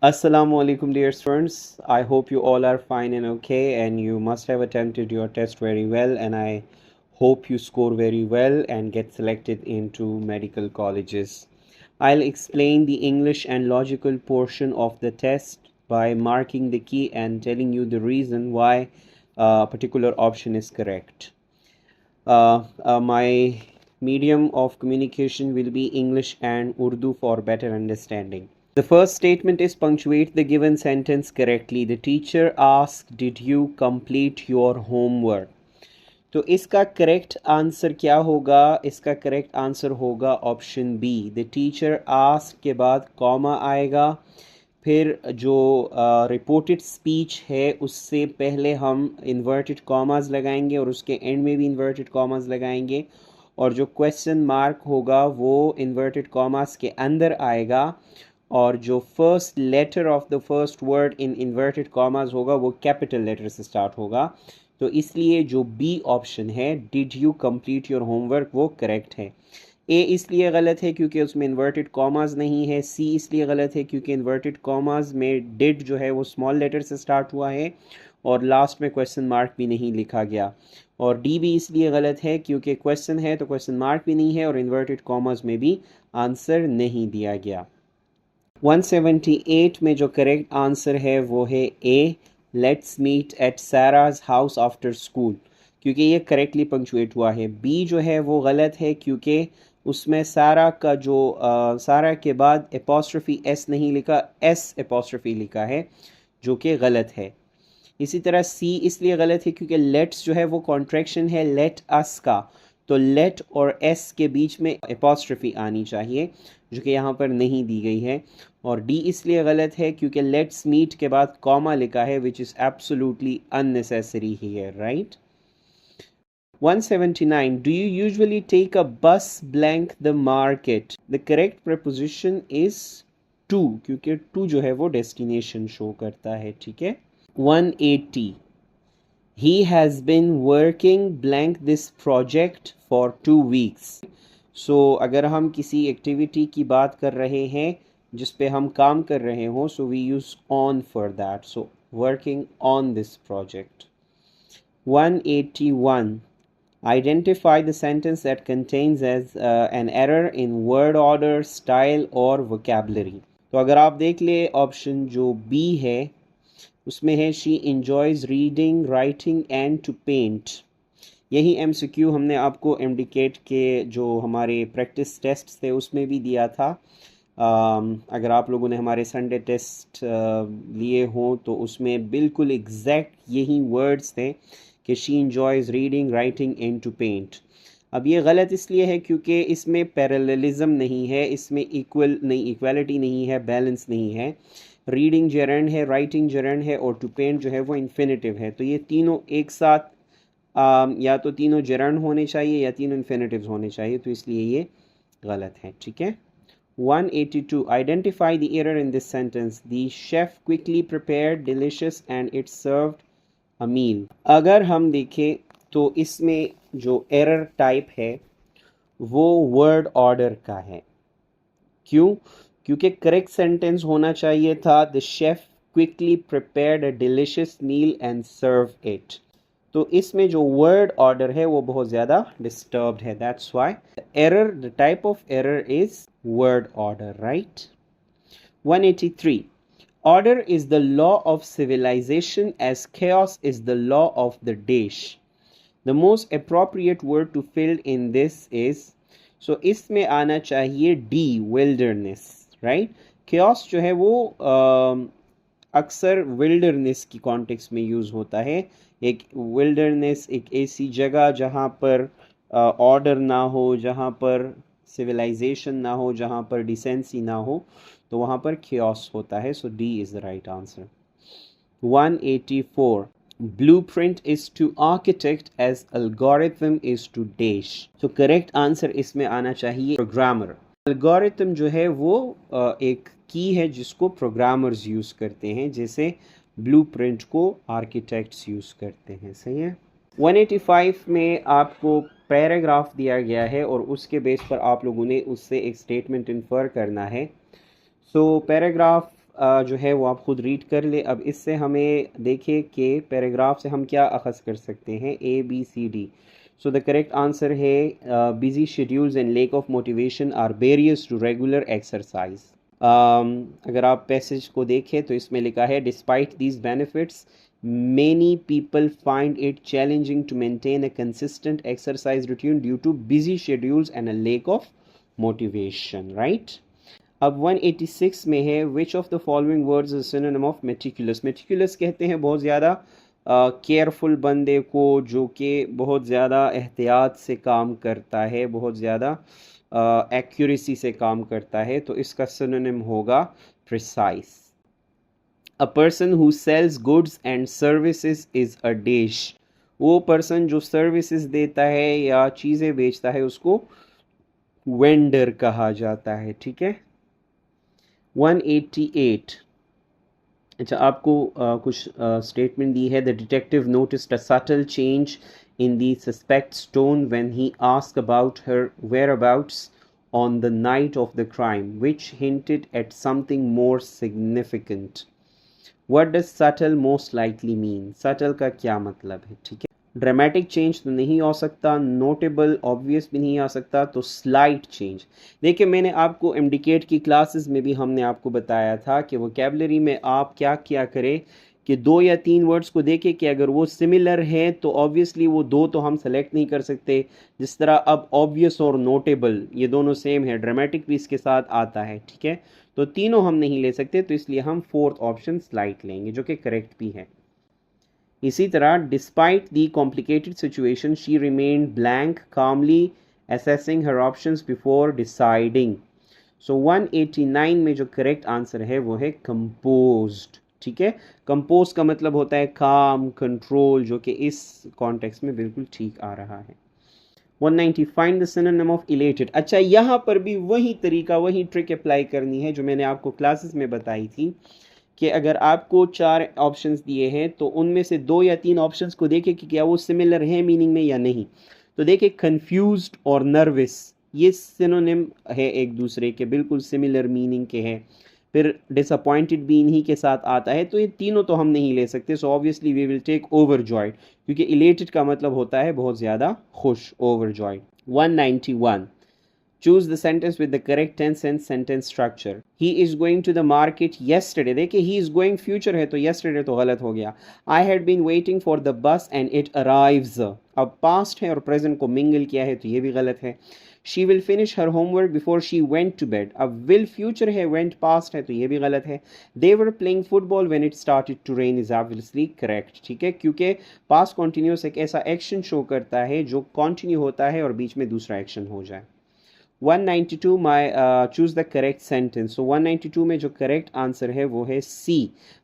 Assalamu alaikum, dear students. I hope you all are fine and okay, and you must have attempted your test very well. And I hope you score very well and get selected into medical colleges. I'll explain the English and logical portion of the test by marking the key and telling you the reason why a particular option is correct. My medium of communication will be English and Urdu for better understanding. The first statement is punctuate the given sentence correctly. The teacher asked, did you complete your homework? तो इसका correct answer क्या होगा? इसका correct answer होगा option B. The teacher ask के बाद comma आएगा, फिर जो रिपोर्टेड स्पीच है उससे पहले हम इन्वर्टेड कॉमास लगाएंगे और उसके एंड में भी इन्वर्टेड कॉमास लगाएंगे, और जो क्वेश्चन मार्क होगा वो इन्वर्टेड कॉमास के अंदर आएगा, और जो first letter of the first word in inverted commas होगा वो कैपिटल लेटर से स्टार्ट होगा। तो इसलिए जो बी ऑप्शन है, did you complete your homework, वो करेक्ट है। ए इसलिए गलत है क्योंकि उसमें इन्वर्टेड कॉमास नहीं है। सी इसलिए गलत है क्योंकि इन्वर्टेड कॉमास में डिड जो है वो स्मॉल लेटर से स्टार्ट हुआ है और लास्ट में क्वेश्चन मार्क भी नहीं लिखा गया। और डी भी इसलिए गलत है क्योंकि क्वेश्चन है तो क्वेश्चन मार्क भी नहीं है और इन्वर्टेड कॉमास में भी आंसर नहीं दिया गया। 178 में जो करेक्ट आंसर है वो है A, let's meet at Sara's house after school, क्योंकि ये करेक्टली पंक्चुएट हुआ है। बी जो है वो गलत है क्योंकि उसमें सारा का जो सारा के बाद एपोस्ट्रोफी एस नहीं लिखा, एस एपोस्ट्रोफी लिखा है, जो कि गलत है। इसी तरह सी इसलिए गलत है क्योंकि लेट्स जो है वो कॉन्ट्रैक्शन है लेट अस का, तो लेट और एस के बीच में एपोस्ट्रोफी आनी चाहिए, जो कि यहाँ पर नहीं दी गई है। और डी इसलिए गलत है क्योंकि लेट्स मीट के बाद कॉमा लिखा है, which is absolutely unnecessary here, right. 179. Do you usually take a bus blank the market? The correct preposition is to, क्योंकि to जो है वो destination show करता है, ठीक है। 180. He has been working blank this project for 2 weeks. So अगर हम किसी एक्टिविटी की बात कर रहे हैं जिस पे हम काम कर रहे हो, so we use on for that. So working on this project. 181. Identify the sentence that contains as an error in word order, style और vocabulary. तो अगर आप देख ले ऑप्शन जो बी है उसमें है she enjoys reading, writing and to paint। यही MCQ हमने आपको MDCAT के जो हमारे प्रैक्टिस टेस्ट थे उसमें भी दिया था। अगर आप लोगों ने हमारे संडे टेस्ट लिए हों तो उसमें बिल्कुल एग्जैक्ट यही वर्ड्स थे कि she enjoys reading, writing and to paint. अब ये गलत इसलिए है क्योंकि इसमें पैरेललिज्म नहीं है, इसमें इक्वालिटी नहीं है, बैलेंस नहीं है। रीडिंग जेरेंड है, राइटिंग जेरेंड है और टू पेंट जो है वो इन्फिनेटिव है। तो ये तीनों एक साथ या तो तीनों जेरेंड होने चाहिए या तीनों इन्फिनेटिव्स होने चाहिए, तो इसलिए ये गलत है, ठीक है। 182. Identify the error in this sentence. The chef quickly prepared delicious and it served a meal. अगर हम देखें तो इसमें जो एरर टाइप है वो वर्ड ऑर्डर का है। क्यों? क्योंकि करेक्ट सेंटेंस होना चाहिए था the chef quickly prepared a delicious meal and serve it. तो इसमें जो वर्ड ऑर्डर है वो बहुत ज़्यादा डिस्टर्ब्ड है, that's why error, the type of error is word order, right? 183. Order is the law of civilization as chaos is the law of the dish. The most appropriate word to fill in this is, so इसमें आना चाहिए D, wilderness, right? chaos जो है वो अक्सर wilderness की context में use होता है। एक wilderness एक ऐसी जगह जहाँ पर ऑर्डर ना हो, जहाँ पर सिविलाइजेशन ना हो, जहाँ पर डिसेंसी ना हो, तो वहाँ पर chaos होता है। So D is the right answer. 184. Blueprint is to architect as algorithm is to dash. तो करेक्ट आंसर इसमें आना चाहिए प्रोग्रामर। एल्गोरिथम जो है वो एक की है जिसको प्रोग्रामर्स यूज़ करते हैं, जैसे ब्लूप्रिंट को आर्किटेक्ट्स यूज़ करते हैं, सही है। 185 में आपको पैराग्राफ दिया गया है और उसके बेस पर आप लोगों ने उससे एक स्टेटमेंट इन्फर करना है। सो पैराग्राफ जो है वो आप खुद रीड कर ले। अब इससे हमें देखिए कि पैराग्राफ से हम क्या अखज़ कर सकते हैं, A B C D. So the correct answer है busy schedules and lack of motivation are barriers to regular exercise. अगर आप पैसेज को देखें तो इसमें लिखा है despite these benefits many people find it challenging to maintain a consistent exercise routine due to busy schedules and a lack of motivation, right? अब 186 में है which of the following words is a synonym of meticulous? meticulous कहते हैं बहुत ज़्यादा careful बंदे को, जो कि बहुत ज़्यादा एहतियात से काम करता है, बहुत ज़्यादा एक्यूरेसी से काम करता है, तो इसका सिनोनिम होगा precise. A person who sells goods and services is a dish. वो पर्सन जो सर्विसेज देता है या चीज़ें बेचता है उसको वेंडर कहा जाता है, ठीक है। 188, अच्छा आपको कुछ स्टेटमेंट दी है। The detective noticed a subtle change in the suspects tone when he asked about her whereabouts on the night of the crime, which hinted at something more significant. What does subtle most likely mean? subtle का क्या मतलब है, ठीक है। Dramatic change तो नहीं हो सकता, नोटेबल ऑब्वियस भी नहीं आ सकता, तो स्लाइट चेंज। देखिए मैंने आपको इंडिकेट की क्लासेस में भी हमने आपको बताया था कि वोकैबुलरी में आप क्या क्या करें कि 2 या 3 वर्ड्स को देखें कि अगर वो सिमिलर है तो ऑब्वियसली वो 2 तो हम सेलेक्ट नहीं कर सकते। जिस तरह अब ऑब्वियस और नोटेबल ये दोनों सेम है, ड्रामेटिक भी इसके साथ आता है, ठीक है। तो तीनों हम नहीं ले सकते, तो इसलिए हम फोर्थ ऑप्शन स्लाइट लेंगे जो कि करेक्ट भी है। इसी तरह despite the complicated situation she remained blank calmly assessing her options before deciding. So 189 में जो करेक्ट आंसर है वो है कंपोज्ड, ठीक है। कंपोज का मतलब होता है काम, कंट्रोल, जो कि इस कॉन्टेक्स्ट में बिल्कुल ठीक आ रहा है। 190 find the synonym of elated. अच्छा यहाँ पर भी वही तरीका, वही ट्रिक अप्लाई करनी है जो मैंने आपको क्लासेस में बताई थी कि अगर आपको 4 ऑप्शंस दिए हैं तो उनमें से 2 या 3 ऑप्शंस को देखें कि क्या वो सिमिलर हैं मीनिंग में या नहीं। तो देखिए कंफ्यूज्ड और नर्वस ये सिनोनिम है एक दूसरे के, बिल्कुल सिमिलर मीनिंग के हैं। फिर डिसअपॉइंटेड भी इन्हीं के साथ आता है, तो ये तीनों तो हम नहीं ले सकते। So obviously we will take overjoyed, क्योंकि इलेटेड का मतलब होता है बहुत ज़्यादा खुश, overjoyed. 191, choose the sentence with the correct tense and sentence structure. He is going to the market yesterday. देखिए he is going future है तो yesterday तो गलत हो गया। I had been waiting for the bus and it arrives. अब past है और present को mingle किया है तो ये भी गलत है। She will finish her homework before she went to bed. अब will future है, went past है तो ये भी गलत है। They were playing football when it started to rain is obviously correct, ठीक है, क्योंकि past continuous एक ऐसा action शो करता है जो continue होता है और बीच में दूसरा action हो जाए। 192 choose the correct sentence. So 192 में जो correct answer है वो है C.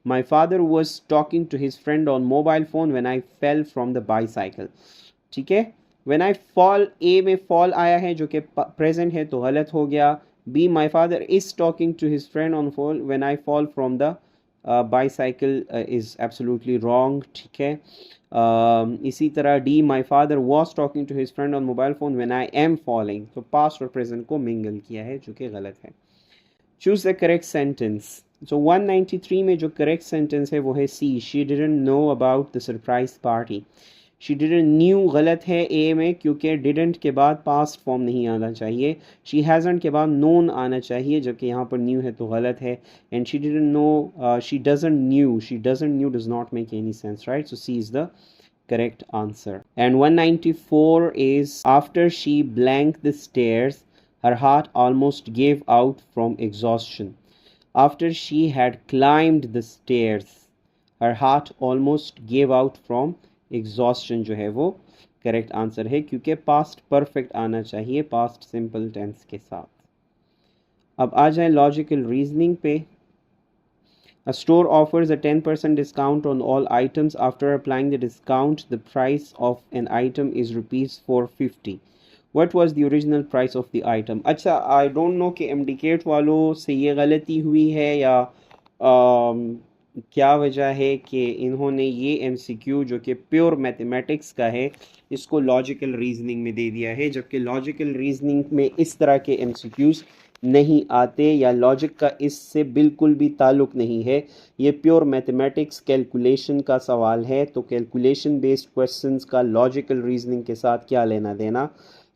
My father was talking to his friend on mobile phone when I fell from the bicycle. ठीक है, when I fall, A में fall आया है जो कि present है तो गलत हो गया। B, my father is talking to his friend on phone when I fall from the bicycle is absolutely wrong, ठीक है। इसी तरह D, my father was talking to his friend on mobile phone when I am falling, तो past और present को mingle किया है जो कि गलत है। Choose the correct sentence. So 193 में जो करेक्ट सेंटेंस है वो है C, she didn't know about the surprise party. She didn't knew गलत है ए में, क्योंकि डिडंट के बाद पास्ट फॉर्म नहीं आना चाहिए। शी हैजंट के बाद नोन आना चाहिए, जबकि यहाँ पर न्यू है तो गलत है। And she didn't know, she doesn't knew does not make any sense, right. So C is the correct answer. And 194 is after she blanked the stairs, her heart almost gave out from exhaustion. After she had climbed the stairs, her heart almost gave out from exhaustion जो है वो correct answer है, क्योंकि past perfect आना चाहिए past simple tense के साथ। अब आ जाए logical reasoning पे। A store offers a 10% discount on all items. After applying the discount, the price of an item is rupees 450. What was the original price of the item? अच्छा, I don't know कि MDCAT वालों से ये गलती हुई है या क्या वजह है कि इन्होंने ये MCQ जो कि प्योर मैथमेटिक्स का है इसको लॉजिकल रीजनिंग में दे दिया है, जबकि लॉजिकल रीजनिंग में इस तरह के MCQs नहीं आते या लॉजिक का इससे बिल्कुल भी ताल्लुक़ नहीं है। ये प्योर मैथमेटिक्स कैलकुलेशन का सवाल है, तो कैलकुलेशन बेस्ड क्वेश्चंस का लॉजिकल रीजनिंग के साथ क्या लेना देना।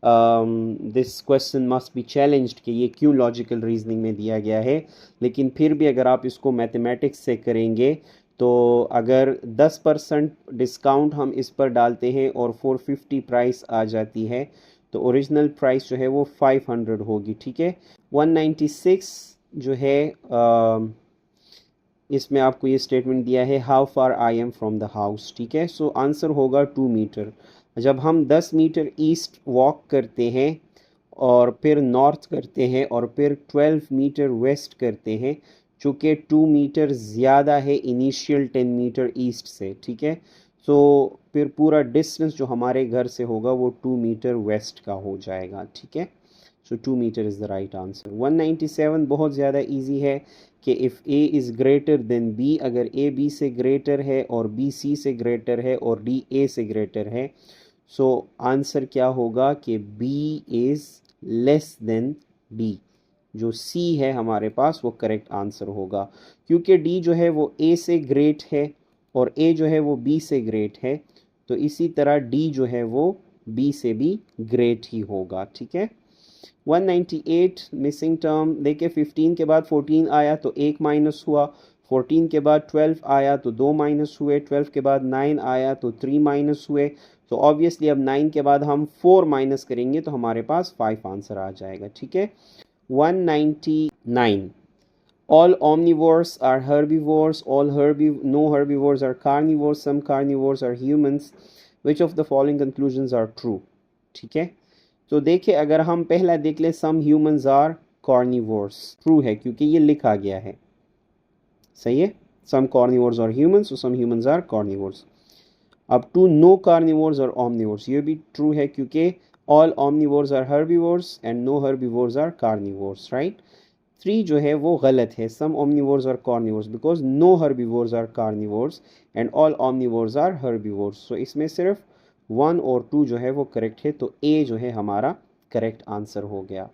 This question must be challenged कि ये क्यों लॉजिकल रीजनिंग में दिया गया है। लेकिन फिर भी अगर आप इसको मैथमेटिक्स से करेंगे तो अगर 10% डिस्काउंट हम इस पर डालते हैं और 450 प्राइस आ जाती है तो ओरिजिनल प्राइस जो है वो 500 होगी। ठीक है, 196 जो है इसमें आपको ये स्टेटमेंट दिया है how far I am from the house. ठीक है, सो आंसर होगा 2 मीटर। जब हम 10 मीटर ईस्ट वॉक करते हैं और फिर नॉर्थ करते हैं और फिर 12 मीटर वेस्ट करते हैं, चूँकि 2 मीटर ज़्यादा है इनिशियल 10 मीटर ईस्ट से। ठीक है, सो फिर पूरा डिस्टेंस जो हमारे घर से होगा वो 2 मीटर वेस्ट का हो जाएगा। ठीक है, so 2 metre is the right answer. 197 बहुत ज़्यादा इजी है कि if A is greater than B, अगर ए बी से ग्रेटर है और बी सी से ग्रेटर है और डी ए से ग्रेटर है, सो आंसर क्या होगा कि B is less than D. जो सी है हमारे पास वो करेक्ट आंसर होगा, क्योंकि डी जो है वो ए से ग्रेट है और ए जो है वो बी से ग्रेट है, तो इसी तरह डी जो है वो बी से भी ग्रेट ही होगा। ठीक है, 198 मिसिंग टर्म। देखिए 15 के बाद 14 आया तो 1 माइनस हुआ, 14 के बाद 12 आया तो 2 माइनस हुए, 12 के बाद 9 आया तो 3 माइनस हुए। तो ऑब्वियसली अब 9 के बाद हम 4 माइनस करेंगे तो हमारे पास 5 आंसर आ जाएगा। ठीक है, 199 all omnivores are herbivores, no herbivores are carnivores, some carnivores are humans, which of the following conclusions are true। ठीक है, तो देखिए अगर हम पहला देख ले some humans are carnivores, true है क्योंकि ये लिखा गया है। सही है, some carnivores are humans, some humans are carnivores. अब two no carnivores are omnivores, ये भी ट्रू है क्योंकि all omnivores are herbivores and no herbivores are carnivores. Right, 3 जो है वो गलत है, some omnivores are carnivores, because no herbivores are carnivores and all omnivores are herbivores. So इसमें सिर्फ 1 और 2 जो है वो करेक्ट है, तो ए जो है हमारा करेक्ट आंसर हो गया।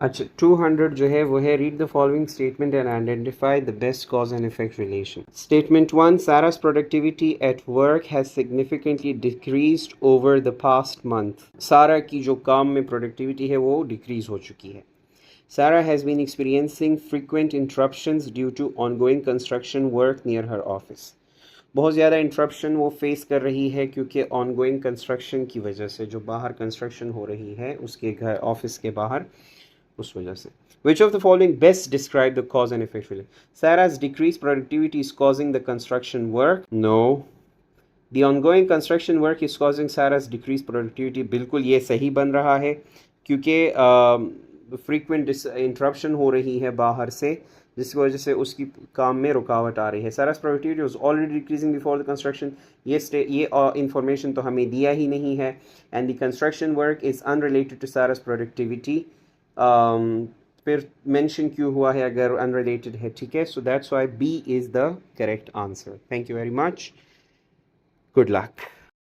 अच्छा, 200 जो है वो है read the following statement and identify the best cause and effect relation. Statement 1, सारा's productivity at work has significantly decreased over the past month। सारा की जो काम में प्रोडक्टिविटी है वो डिक्रीज हो चुकी है। Sarah has been experiencing frequent interruptions due to ongoing construction work near her office। बहुत ज़्यादा इंटरप्शन वो फेस कर रही है क्योंकि ऑनगोइंग कंस्ट्रक्शन की वजह से, जो बाहर कंस्ट्रक्शन हो रही है उसके घर ऑफिस के बाहर, उस वजह से। Which of the following best describe the cause and effect relation? Sarah's decreased productivity is causing the construction work? No. The ongoing construction work is causing Sarah's decreased productivity। बिल्कुल ये सही बन रहा है क्योंकि फ्रीक्वेंट इंटरप्शन हो रही है बाहर से, जिसकी वजह से उसकी काम में रुकावट आ रही है। Sarah's productivity was already decreasing before the construction। ये इंफॉर्मेशन तो हमें दिया ही नहीं है। And the construction work is unrelated to Sarah's productivity। फिर मेंशन क्यों हुआ है अगर अनरिलेटेड है। ठीक है, so that's why B is the correct answer. Thank you very much, good luck.